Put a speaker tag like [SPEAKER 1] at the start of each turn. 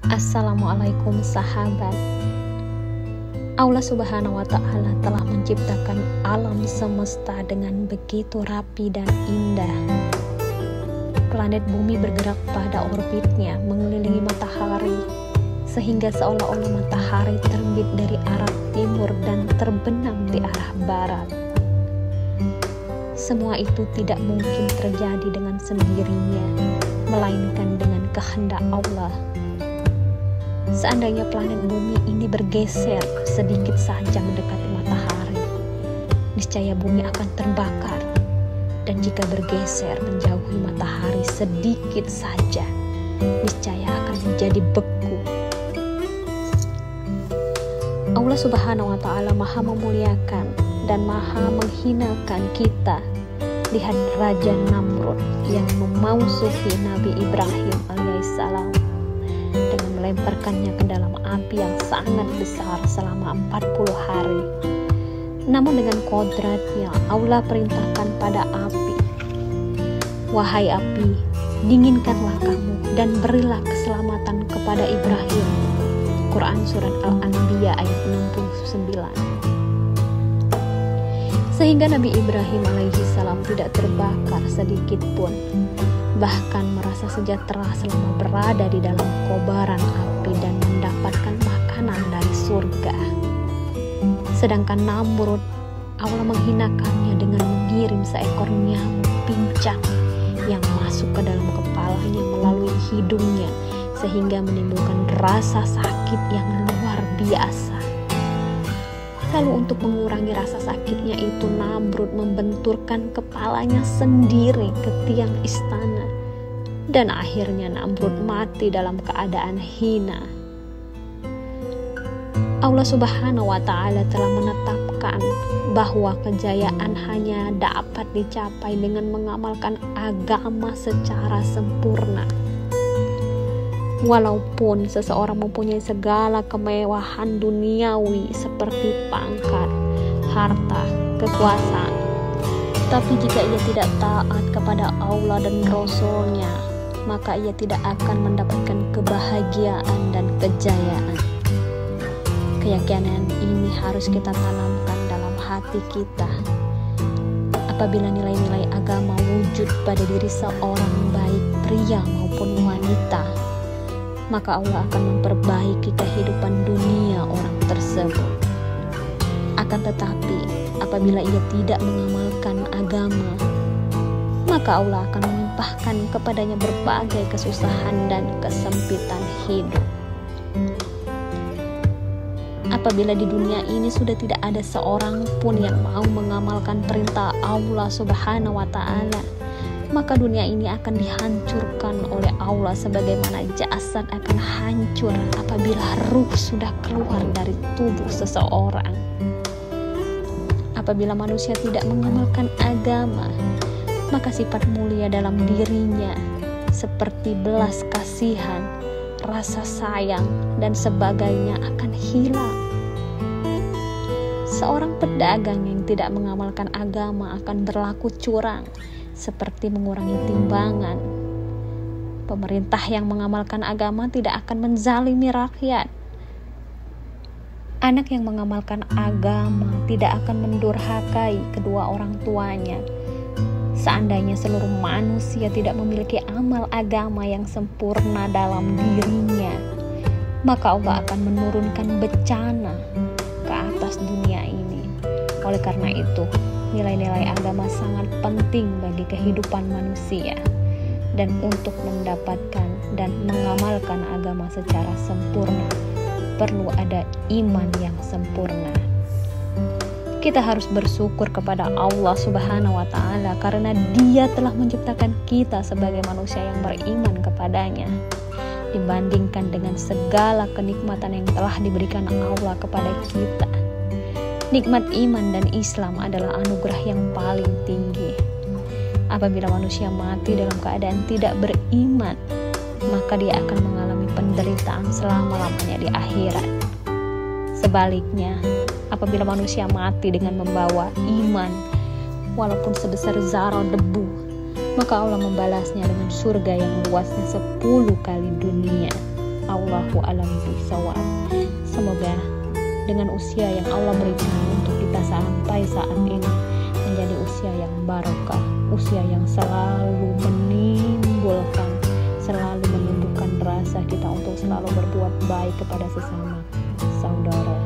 [SPEAKER 1] Assalamualaikum sahabat. Allah Subhanahu wa Ta'ala telah menciptakan alam semesta dengan begitu rapi dan indah. Planet bumi bergerak pada orbitnya mengelilingi matahari, sehingga seolah-olah matahari terbit dari arah timur dan terbenam di arah barat. Semua itu tidak mungkin terjadi dengan sendirinya, melainkan dengan kehendak Allah. Seandainya planet bumi ini bergeser sedikit saja mendekati matahari, niscaya bumi akan terbakar. Dan jika bergeser menjauhi matahari sedikit saja, niscaya akan menjadi beku. Allah Subhanahu wa Ta'ala Maha memuliakan dan Maha menghinakan kita. Lihat Raja Namrud yang memausufi Nabi Ibrahim alaihissalam dengan melemparkannya ke dalam api yang sangat besar selama 40 hari. Namun dengan kodratnya Allah perintahkan pada api, "Wahai api, dinginkanlah kamu dan berilah keselamatan kepada Ibrahim." Quran Surat Al-Anbiya ayat 69. Sehingga Nabi Ibrahim alaihissalam tidak terbakar sedikit pun, bahkan merasa sejahtera selama berada di dalam kobaran api dan mendapatkan makanan dari surga. Sedangkan Namrud, Allah menghinakannya dengan mengirim seekor nyamuk pincang yang masuk ke dalam kepalanya melalui hidungnya, sehingga menimbulkan rasa sakit yang luar biasa. Lalu untuk mengurangi rasa sakitnya itu, Namrud membenturkan kepalanya sendiri ke tiang istana. Dan akhirnya Namrud mati dalam keadaan hina. Allah Subhanahu wa Ta'ala telah menetapkan bahwa kejayaan hanya dapat dicapai dengan mengamalkan agama secara sempurna. Walaupun seseorang mempunyai segala kemewahan duniawi seperti pangkat, harta, kekuasaan, tapi jika ia tidak taat kepada Allah dan Rasul-Nya, maka ia tidak akan mendapatkan kebahagiaan dan kejayaan. Keyakinan ini harus kita tanamkan dalam hati kita. Apabila nilai-nilai agama wujud pada diri seorang, baik pria maupun wanita, maka Allah akan memperbaiki kehidupan dunia orang tersebut. Akan tetapi, apabila ia tidak mengamalkan agama, maka Allah akan melimpahkan kepadanya berbagai kesusahan dan kesempitan hidup. Apabila di dunia ini sudah tidak ada seorang pun yang mau mengamalkan perintah Allah Subhanahu wa Ta'ala, maka dunia ini akan dihancurkan oleh Allah sebagaimana jasad akan hancur apabila ruh sudah keluar dari tubuh seseorang. Apabila manusia tidak mengamalkan agama, maka sifat mulia dalam dirinya seperti belas kasihan, rasa sayang, dan sebagainya akan hilang. Seorang pedagang yang tidak mengamalkan agama akan berlaku curang, seperti mengurangi timbangan. Pemerintah yang mengamalkan agama tidak akan menzalimi rakyat. Anak yang mengamalkan agama tidak akan mendurhakai kedua orang tuanya. Seandainya seluruh manusia tidak memiliki amal agama yang sempurna dalam dirinya, maka Allah akan menurunkan bencana ke atas dunia ini. Oleh karena itu, nilai-nilai agama sangat penting bagi kehidupan manusia, dan untuk mendapatkan dan mengamalkan agama secara sempurna perlu ada iman yang sempurna. Kita harus bersyukur kepada Allah Subhanahu wa Ta'ala karena Dia telah menciptakan kita sebagai manusia yang beriman kepadanya, dibandingkan dengan segala kenikmatan yang telah diberikan Allah kepada kita. Nikmat iman dan Islam adalah anugerah yang paling tinggi. Apabila manusia mati dalam keadaan tidak beriman, maka dia akan mengalami penderitaan selama-lamanya di akhirat. Sebaliknya, apabila manusia mati dengan membawa iman, walaupun sebesar zarah debu, maka Allah membalasnya dengan surga yang luasnya 10 kali dunia. Allahu a'lam bishawab. Semoga dengan usia yang Allah berikan untuk kita sampai saat ini menjadi usia yang barokah, usia yang selalu menumbuhkan rasa kita untuk selalu berbuat baik kepada sesama saudara.